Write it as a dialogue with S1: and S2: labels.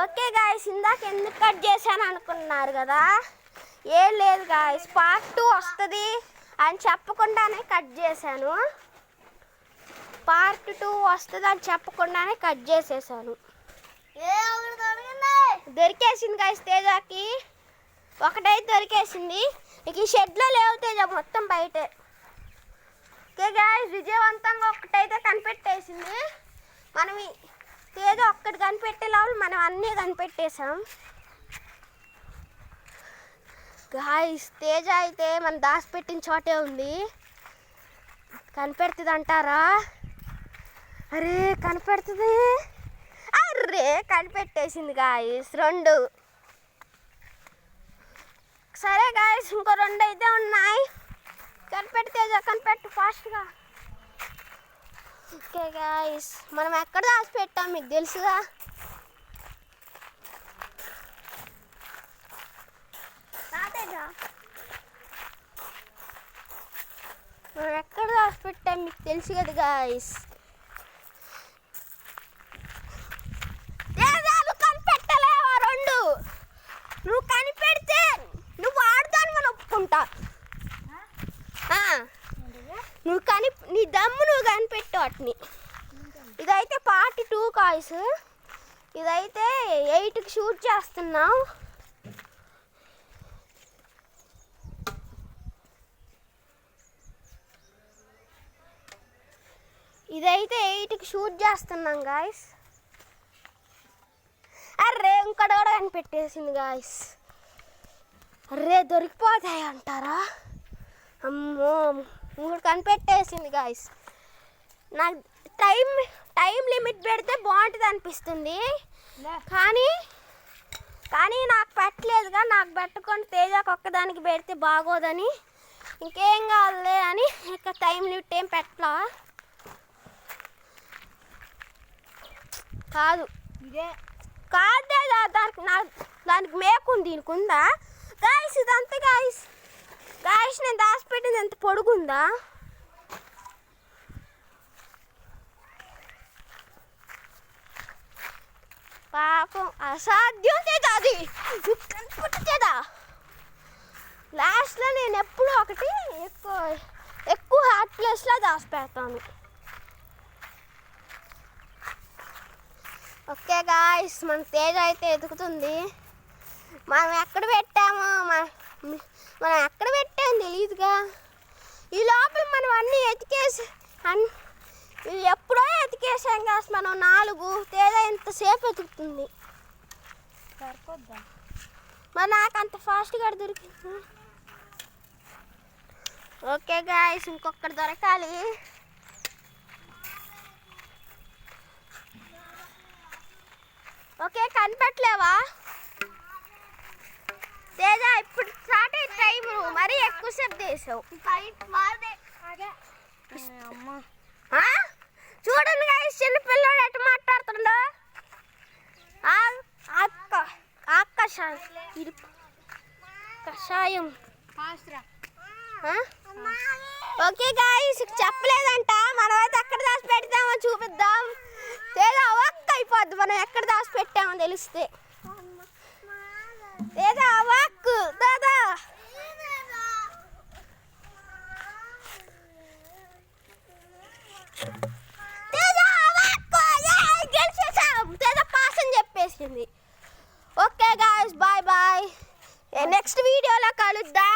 S1: Okay guys, ఇందాక ఎందుకు cut చేశాను అనుకున్నారు కదా, ఏం లేదు గాయస్, పార్ట్ 2 వస్తుంది అని చెప్పకుండానే కట్ చేశాను. పార్ట్ 2 వస్తుంది అని చెప్పకుండానే కట్ చేసేసాను. దొరికేసింది గాయస్ తేజకి, ఒకటైతే దొరికేసింది. ఇక ఈ షెడ్లో లేవు తేజ, మొత్తం బయటే. ఓకే గాయస్, విజయవంతంగా ఒకటైతే కనిపెట్టేసింది. మనం తేజ ఒక్కటి కనిపెట్టే లోపల మనం అన్నీ కనిపెట్టేసాం గాయస్. తేజ అయితే మనం దాచిపెట్టిన చోటే ఉంది. కనిపెడుతుంది అంటారా? అరే కనిపెడుతుంది, అర్రే కనిపెట్టేసింది గాయస్ 2. సరే గాయస్, ఇంకో 2 అయితే ఉన్నాయి. కనిపెట్టు తేజ, కనిపెట్టు ఫాస్ట్గా. ఓకే గాయస్, మనం ఎక్కడ దాచిపెట్టాం మీకు తెలుసుగా. మనం ఎక్కడ దాచిపెట్టాం మీకు తెలుసు కదా గాయస్. కనిపెట్టలేవా 2? నువ్వు కనిపెడితే నువ్వు ఆడతాను మనం ఒప్పుకుంటా. నువ్వు నీ దమ్ము నువ్వు కనిపెట్టు వాటిని. ఇదైతే పార్ట్ 2 గాయ్స్. ఇదైతే 8కి షూట్ చేస్తున్నాం. గాయస్. అర్రే ఇంకోటి కూడా కనిపెట్టేసింది గాయస్. అర్రే దొరికిపోతాయి అంటారా? అమ్మో, 3 కనిపెట్టేసింది గాయస్. నాకు టైం లిమిట్ పెడితే బాగుంటుంది అనిపిస్తుంది, కానీ నాకు పెట్టలేదుగా. నాకు పెట్టకుండా తేజకు ఒక్కదానికి పెడితే బాగోదని ఇంకేం కాదులే అని ఇక టైం లిమిట్ ఏం పెట్టలా. కాదు దానికి మేకుంది, దీనికి ఉందా గాయస్? ఇదంతా గాయస్ నేను దాచిపెట్టింది ఎంత పొడుగుందా? పాపం అసాధ్యం తేదా, అది కనిపెట్టేదా. లాస్ట్లో నేను ఎప్పుడు ఒకటి ఎక్కువ హార్డ్ ప్లేస్లో దాచిపెడతాను. ఓకే గాయస్, మన తేజ అయితే ఎదుగుతుంది. మనం ఎక్కడ పెట్టామో తెలియదుగా. ఈ లోపల మనం అన్నీ ఎప్పుడో ఎతికేసాం కాదు మనం 4. తేజ ఎంతసేపు ఎతుకుతుంది. సరిపోద్దా మరి నాకు అంత ఫాస్ట్గా దొరికింది. ఓకే గాయస్, ఇంకొకటి దొరకాలి. ఓకే కనిపెట్టలేవా తేజ? ఇప్పుడు స్టార్ట్ అయ్యే టైము మరీ ఎక్కువసేపు చేసావు. చూడండి గాయస్, చిన్న పిల్లడు ఎట్లా మాట్లాడుతుండో. కషాయం. ఓకే గాయస్, చెప్పలేదంట. మనమైతే ఎక్కడ దాచి పెడతామో చూపిద్దాం. తేజ అవాక్ అయిపోద్ది మనం ఎక్కడ దాచి పెట్టామో తెలిస్తే. తేజ అవాక్ దాదా. తేజ అవాక్, గెలిచేసాం. తేజ పాస్ అని చెప్పేసింది. Okay guys, bye bye. Next వీడియోలో కలుద్దాం.